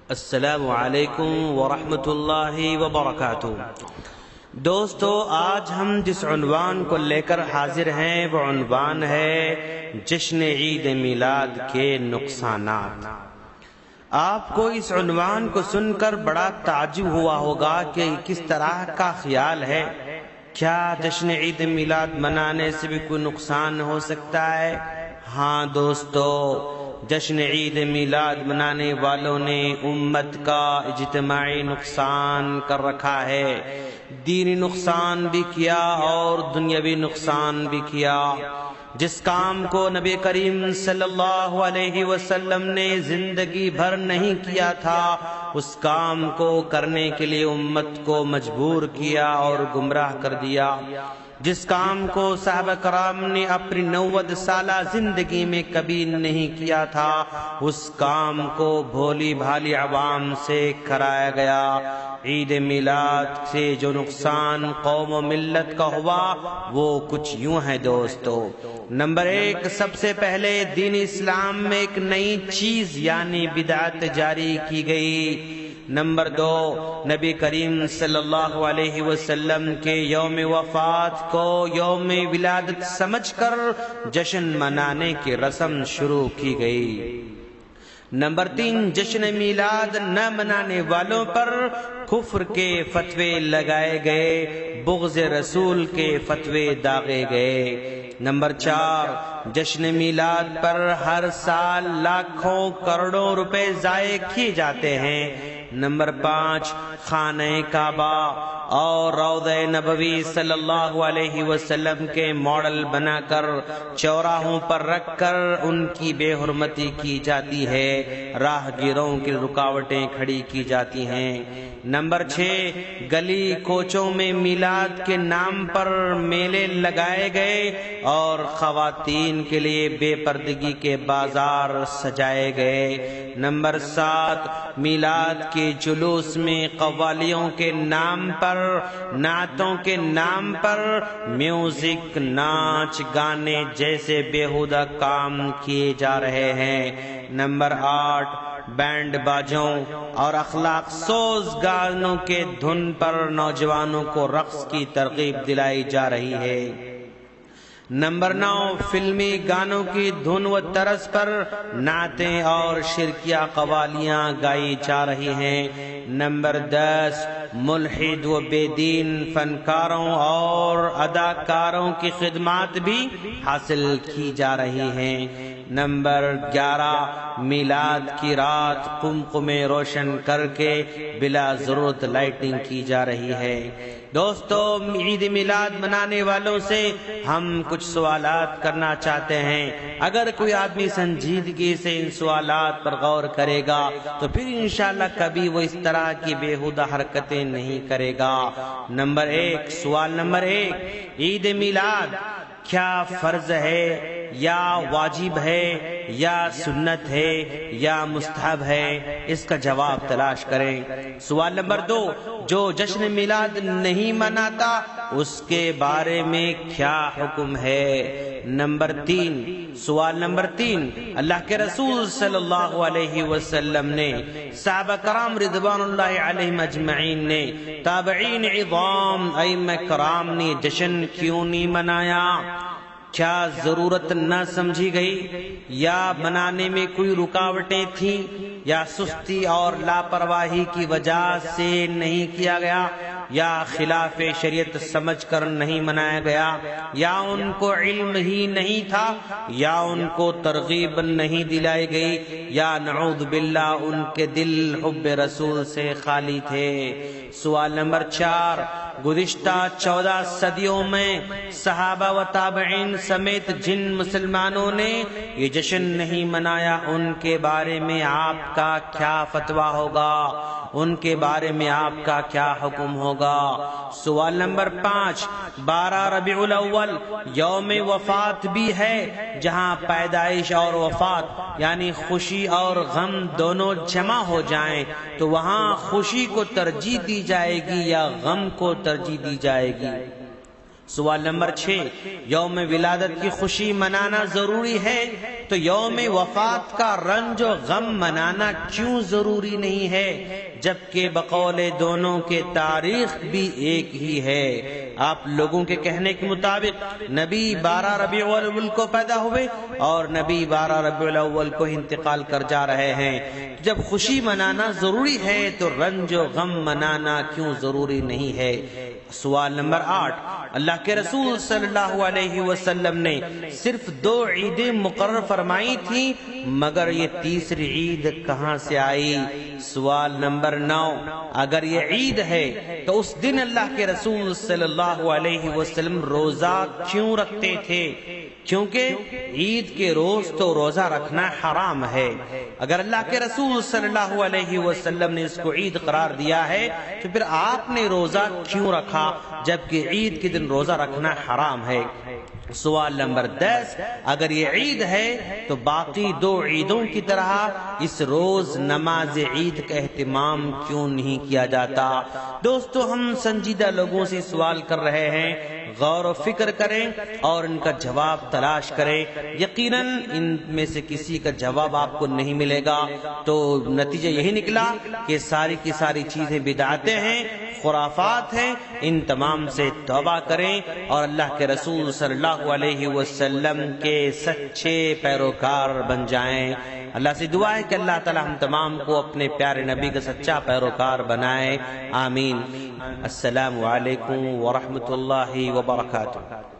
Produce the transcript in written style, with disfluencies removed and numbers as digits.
السلام علیکم ورحمۃ اللہ وبرکاتہ۔ دوستو، آج ہم جس عنوان کو لے کر حاضر ہیں وہ عنوان ہے جشن عید میلاد کے نقصانات۔ آپ کو اس عنوان کو سن کر بڑا تعجب ہوا ہوگا کہ کس طرح کا خیال ہے، کیا جشن عید میلاد منانے سے بھی کوئی نقصان ہو سکتا ہے؟ ہاں دوستو، جشن عید میلاد منانے والوں نے امت کا اجتماعی نقصان کر رکھا ہے، دینی نقصان بھی کیا اور دنیاوی نقصان بھی کیا۔ جس کام کو نبی کریم صلی اللہ علیہ وسلم نے زندگی بھر نہیں کیا تھا، اس کام کو کرنے کے لیے امت کو مجبور کیا اور گمراہ کر دیا۔ جس کام کو صحابہ کرام نے اپنی 90 سالہ زندگی میں کبھی نہیں کیا تھا، اس کام کو بھولی بھالی عوام سے کرایا گیا۔ عید میلاد سے جو نقصان قوم و ملت کا ہوا وہ کچھ یوں ہے دوستو۔ نمبر 1، سب سے پہلے دین اسلام میں ایک نئی چیز یعنی بدعت جاری کی گئی۔ نمبر 2، نبی کریم صلی اللہ علیہ وسلم کے یوم وفات کو یوم ولادت سمجھ کر جشن منانے کی رسم شروع کی گئی۔ نمبر 3، جشن میلاد نہ منانے والوں پر کفر کے فتوے لگائے گئے، بغض رسول کے فتوے داغے گئے۔ نمبر 4، جشن میلاد پر ہر سال لاکھوں کروڑوں روپے ضائع کیے جاتے ہیں۔ نمبر 5، خانہ کعبہ اور روضہ نبوی صلی اللہ علیہ وسلم کے ماڈل بنا کر چوراہوں پر رکھ کر ان کی بے حرمتی کی جاتی ہے، راہ گیروں کی رکاوٹیں کھڑی کی جاتی ہیں۔ نمبر 6، گلی کوچوں میں میلاد کے نام پر میلے لگائے گئے اور خواتین کے لیے بے پردگی کے بازار سجائے گئے۔ نمبر 7، میلاد کے جلوس میں قوالیوں کے نام پر، نعتوں کے نام پر میوزک، ناچ گانے جیسے بیہودہ کام کیے جا رہے ہیں۔ نمبر 8، بینڈ باجوں اور اخلاق سوز گانوں کے دھن پر نوجوانوں کو رقص کی ترغیب دلائی جا رہی ہے۔ نمبر 9، فلمی گانوں کی دھن و طرز پر نعتیں اور شرکیہ قوالیاں گائی جا رہی ہیں۔ نمبر 10، ملحد و بے دین فنکاروں اور اداکاروں کی خدمات بھی حاصل کی جا رہی ہیں۔ نمبر 11، میلاد کی رات قمقمے روشن کر کے بلا ضرورت لائٹنگ کی جا رہی ہے۔ دوستو، عید میلاد منانے والوں سے ہم کچھ سوالات کرنا چاہتے ہیں۔ اگر کوئی آدمی سنجیدگی سے ان سوالات پر غور کرے گا تو پھر انشاءاللہ کبھی وہ اس طرح کی بیہودہ حرکتیں نہیں کرے گا۔ نمبر 1، سوال نمبر 1، عید میلاد کیا فرض ہے یا واجب ہے یا سنت ہے یا مستحب ہے؟ اس کا جواب تلاش کریں۔ سوال نمبر 2، جو جشن میلاد نہیں مناتا اس کے بارے میں کیا حکم ہے؟ نمبر 3، سوال نمبر 3، اللہ کے رسول صلی اللہ علیہ وسلم نے، صحابہ کرام رضوان اللہ علیہم اجمعین نے، تابعین عظام ائمہ کرام نے جشن کیوں نہیں منایا؟ کیا ضرورت نہ سمجھی گئی یا منانے میں کوئی رکاوٹیں تھیں یا سستی اور لاپرواہی کی وجہ سے نہیں کیا گیا یا خلاف شریعت سمجھ کر نہیں منایا گیا یا ان کو علم ہی نہیں تھا یا ان کو ترغیب نہیں دلائی گئی یا نعوذ باللہ ان کے دل حب رسول سے خالی تھے؟ سوال نمبر 4، گزشتہ 14 صدیوں میں صحابہ و تابعین سمیت جن مسلمانوں نے یہ جشن نہیں منایا ان کے بارے میں آپ کا کیا فتویٰ ہوگا؟ ان کے بارے میں آپ کا کیا حکم ہوگا؟ سوال نمبر 5، 12 ربیع الاول یوم وفات بھی ہے، جہاں پیدائش اور وفات یعنی خوشی اور غم دونوں جمع ہو جائیں تو وہاں خوشی کو ترجیح دی جائے گی یا غم کو ترجیح دی جائے گی؟ سوال نمبر 6، یوم ولادت کی خوشی منانا ضروری ہے تو یوم وفات کا رنج و غم منانا کیوں ضروری نہیں ہے، جبکہ بقول دونوں کے تاریخ بھی ایک ہی ہے؟ آپ لوگوں کے کہنے کے مطابق نبی 12 ربیع الاول کو پیدا ہوئے اور نبی 12 ربیع الاول کو انتقال کر جا رہے ہیں۔ جب خوشی منانا ضروری ہے تو رنج و غم منانا کیوں ضروری نہیں ہے؟ سوال نمبر 8، اللہ کے رسول صلی اللہ علیہ وسلم نے صرف 2 عیدیں مقرر فرمائی تھی، مگر یہ تیسری عید کہاں سے آئی؟ سوال نمبر 9، اگر یہ عید ہے تو اس دن اللہ کے رسول صلی اللہ علیہ وسلم روزہ کیوں رکھتے تھے؟ کیونکہ عید کے روز تو روزہ رکھنا حرام ہے۔ اگر اللہ کے رسول صلی اللہ علیہ وسلم نے اس کو عید قرار دیا ہے تو پھر آپ نے روزہ کیوں رکھا جبکہ عید کے دن روزہ رکھنا حرام ہے؟ سوال نمبر 10، اگر یہ عید ہے تو باقی 2 عیدوں کی طرح اس روز نماز عید کا اہتمام کیوں نہیں کیا جاتا؟ دوستو، ہم سنجیدہ لوگوں سے سوال کر رہے ہیں، غور و فکر کریں اور ان کا جواب تلاش کریں۔ یقیناً ان میں سے کسی کا جواب آپ کو نہیں ملے گا، تو نتیجہ یہی نکلا کہ ساری کی ساری چیزیں بدعتیں ہیں، خرافات ہیں۔ ان تمام سے توبہ کریں اور اللہ کے رسول صلی اللہ علیہ وسلم کے سچے پیروکار بن جائیں۔ اللہ سے دعا ہے کہ اللہ تعالی ہم تمام کو اپنے پیارے نبی کا سچا پیروکار بنائے، آمین۔ السلام علیکم ورحمۃ اللہ وبرکاتہ۔